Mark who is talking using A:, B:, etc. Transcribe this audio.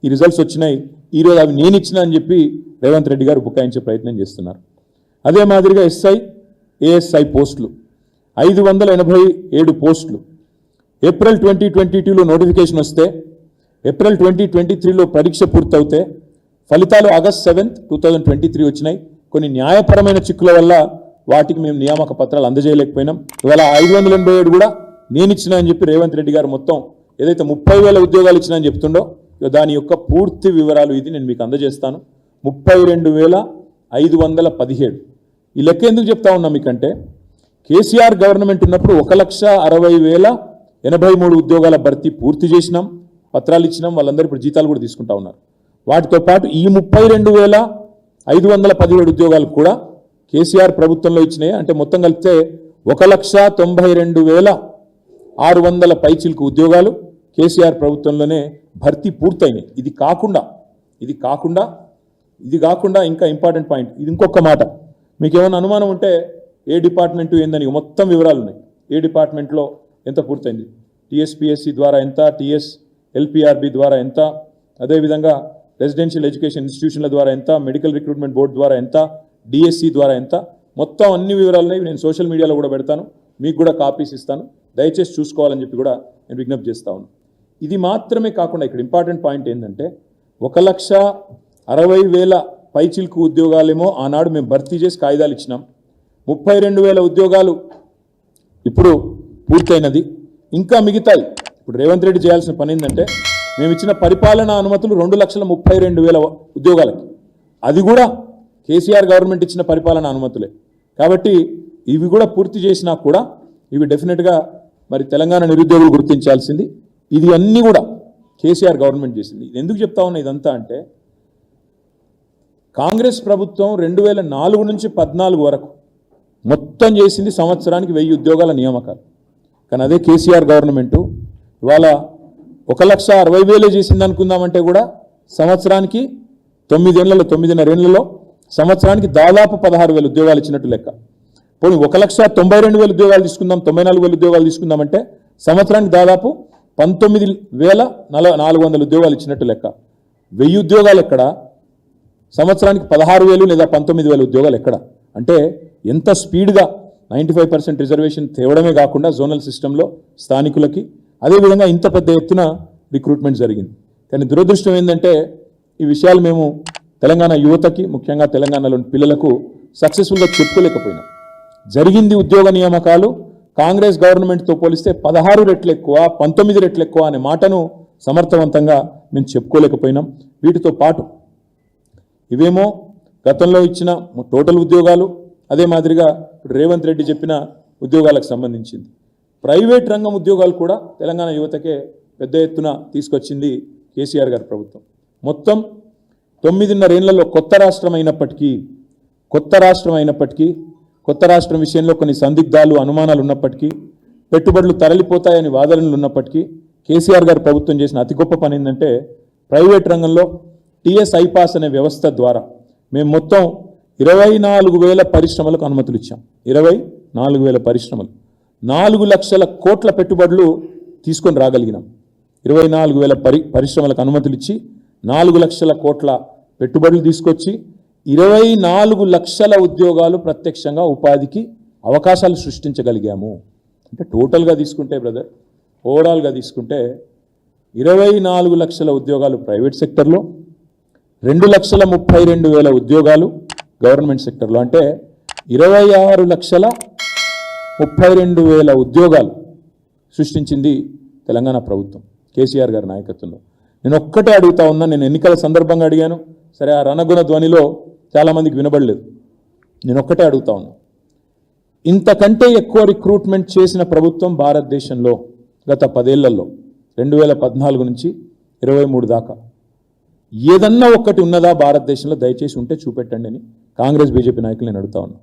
A: ఈ రిజల్ట్స్ వచ్చినాయి, ఈరోజు అవి నేను ఇచ్చినా అని చెప్పి రేవంత్ రెడ్డి గారు బుకాయించే ప్రయత్నం చేస్తున్నారు. అదే మాదిరిగా ఎస్ఐ ఏఎస్ఐ పోస్టులు 587 పోస్టులు ఏప్రిల్ 2022లో నోటిఫికేషన్ వస్తే ఏప్రిల్ 2023లో పరీక్ష పూర్తవుతే ఫలితాలు ఆగస్ట్ 7, 2023 వచ్చినాయి. కొన్ని న్యాయపరమైన చిక్కుల వల్ల వాటికి మేము నియామక పత్రాలు అందజేయలేకపోయినాం. ఇవాళ 587 కూడా నేను ఇచ్చినా అని చెప్పి రేవంత్ రెడ్డి గారు మొత్తం ఏదైతే 30,000 ఉద్యోగాలు ఇచ్చినా అని చెప్తుండో దాని యొక్క పూర్తి వివరాలు ఇది నేను మీకు అందజేస్తాను. 32,517 ఈ లెక్క ఎందుకు చెప్తా ఉన్నా మీకంటే కేసీఆర్ గవర్నమెంట్ ఉన్నప్పుడు 1,60,083 ఉద్యోగాల భర్తీ పూర్తి చేసినాం, పత్రాలు ఇచ్చినాం, వాళ్ళందరూ ఇప్పుడు జీతాలు కూడా తీసుకుంటా ఉన్నారు. వాటితో పాటు ఈ 32,517 ఉద్యోగాలు కూడా కేసీఆర్ ప్రభుత్వంలో ఇచ్చినాయి. అంటే మొత్తం కలిపితే 1,92,600 పైచిలకు ఉద్యోగాలు కేసీఆర్ ప్రభుత్వంలోనే భర్తీ పూర్తయినాయి. ఇది కాకుండా ఇంకా ఇంపార్టెంట్ పాయింట్, ఇది ఇంకొక మాట. మీకు ఏమైనా అనుమానం ఉంటే ఏ డిపార్ట్మెంటు ఏందని మొత్తం వివరాలు ఉన్నాయి. ఏ డిపార్ట్మెంట్లో ఎంత పూర్తయింది, టీఎస్పీఎస్సీ ద్వారా ఎంత, టీఎస్ఎల్పిఆర్బి ద్వారా ఎంత, అదేవిధంగా రెసిడెన్షియల్ ఎడ్యుకేషన్ ఇన్స్టిట్యూషన్ల ద్వారా ఎంత, మెడికల్ రిక్రూట్మెంట్ బోర్డు ద్వారా ఎంత, డిఎస్సి ద్వారా ఎంత, మొత్తం అన్ని వివరాలున్నాయి. నేను సోషల్ మీడియాలో కూడా పెడతాను, మీకు కూడా కాపీస్ ఇస్తాను, దయచేసి చూసుకోవాలని చెప్పి కూడా నేను విజ్ఞప్తి చేస్తా ఉన్నాను. ఇది మాత్రమే కాకుండా ఇక్కడ ఇంపార్టెంట్ పాయింట్ ఏంటంటే 1,60,000 పైచిల్కు ఉద్యోగాలేమో ఆనాడు మేము భర్తీ చేసి కాయిదాలు ఇచ్చినాం. 32,000 ఉద్యోగాలు ఇప్పుడు పూర్తయినది, ఇంకా మిగతాయి. ఇప్పుడు రేవంత్ రెడ్డి చేయాల్సిన పని ఏంటంటే మేము ఇచ్చిన పరిపాలనా అనుమతులు 2,32,000 ఉద్యోగాలకి, అది కూడా కేసీఆర్ గవర్నమెంట్ ఇచ్చిన పరిపాలనా అనుమతులే. కాబట్టి ఇవి కూడా పూర్తి చేసినా కూడా ఇవి డెఫినెట్గా మరి తెలంగాణ నిరుద్యోగులు గుర్తించాల్సింది. ఇది అన్నీ కూడా కేసీఆర్ గవర్నమెంట్ చేసింది. ఇది ఎందుకు చెప్తా ఉన్నా ఇదంతా అంటే కాంగ్రెస్ ప్రభుత్వం 2004 నుంచి 14 వరకు మొత్తం చేసింది సంవత్సరానికి 1000 ఉద్యోగాల నియామకాలు. కానీ అదే కేసీఆర్ గవర్నమెంటు ఇవాళ 1,60,000 చేసింది అనుకుందామంటే కూడా సంవత్సరానికి 9.5 ఏళ్లలో సంవత్సరానికి దాదాపు 16,000 ఉద్యోగాలు ఇచ్చినట్టు లెక్క. పోనీ 1,92,000 ఉద్యోగాలు తీసుకుందాం, 94,000 ఉద్యోగాలు తీసుకుందామంటే సంవత్సరానికి దాదాపు 19,400 ఉద్యోగాలు ఇచ్చినట్టు లెక్క. 1000 ఉద్యోగాలు ఎక్కడ, సంవత్సరానికి 16,000 లేదా 19,000 ఉద్యోగాలు ఎక్కడ? అంటే ఎంత స్పీడ్గా 95% రిజర్వేషన్ తేవడమే కాకుండా జోనల్ సిస్టంలో స్థానికులకి అదేవిధంగా ఇంత పెద్ద ఎత్తున రిక్రూట్మెంట్ జరిగింది. కానీ దురదృష్టం ఏంటంటే ఈ విషయాలు మేము తెలంగాణ యువతకి ముఖ్యంగా తెలంగాణలోని పిల్లలకు సక్సెస్ఫుల్గా చెప్పుకోలేకపోయినాం. జరిగింది ఉద్యోగ నియామకాలు కాంగ్రెస్ గవర్నమెంట్తో పోలిస్తే 16 రెట్లు ఎక్కువ, 19 రెట్లు ఎక్కువ అనే మాటను సమర్థవంతంగా మేము చెప్పుకోలేకపోయినాం. వీటితో పాటు ఇవేమో గతంలో ఇచ్చిన టోటల్ ఉద్యోగాలు, అదే మాదిరిగా రేవంత్ రెడ్డి చెప్పిన ఉద్యోగాలకు సంబంధించింది. ప్రైవేట్ రంగం ఉద్యోగాలు కూడా తెలంగాణ యువతకే పెద్ద ఎత్తున తీసుకొచ్చింది కేసీఆర్ గారి ప్రభుత్వం. మొత్తం 9.5 ఏళ్లలో కొత్త రాష్ట్రం అయినప్పటికీ కొత్త రాష్ట్రం విషయంలో కొన్ని సందిగ్ధాలు అనుమానాలు ఉన్నప్పటికీ, పెట్టుబడులు తరలిపోతాయని వాదనలు ఉన్నప్పటికీ కేసీఆర్ గారి ప్రభుత్వం చేసిన అతి గొప్ప పని ఏంటంటే ప్రైవేట్ రంగంలో టీఎస్ ఐపాస్ అనే వ్యవస్థ ద్వారా మేము మొత్తం 24,000 పరిశ్రమలకు అనుమతులు ఇచ్చాం. 24,000 పరిశ్రమలు, 4 లక్షల కోట్ల పెట్టుబడులు తీసుకొని రాగలిగినాం. 24,000 పరిశ్రమలకు అనుమతులు ఇచ్చి 4 లక్షల కోట్ల పెట్టుబడులు తీసుకొచ్చి 24 లక్షల ఉద్యోగాలు ప్రత్యక్షంగా ఉపాధికి అవకాశాలు సృష్టించగలిగాము. అంటే టోటల్గా తీసుకుంటే బ్రదర్, ఓవరాల్గా తీసుకుంటే 24 లక్షల ఉద్యోగాలు ప్రైవేట్ సెక్టర్లో, 2,32,000 ఉద్యోగాలు గవర్నమెంట్ సెక్టర్లో, అంటే 26,32,000 ఉద్యోగాలు సృష్టించింది తెలంగాణ ప్రభుత్వం కేసీఆర్ గారి నాయకత్వంలో. నేను ఒక్కటే అడుగుతా ఉన్నా, నేను ఎన్నికల సందర్భంగా అడిగాను, సరే ఆ రణగుణ ధ్వనిలో చాలామందికి వినబడలేదు. నేను ఒక్కటే అడుగుతా ఉన్నా, ఇంతకంటే ఎక్కువ రిక్రూట్మెంట్ చేసిన ప్రభుత్వం భారతదేశంలో గత 10 ఏళ్లలో 2014 నుంచి 23 దాకా ఏదన్నా ఒక్కటి ఉన్నదా భారతదేశంలో? దయచేసి ఉంటే చూపెట్టండి అని కాంగ్రెస్ బీజేపీ నాయకులు నేను అడుగుతా ఉన్నా.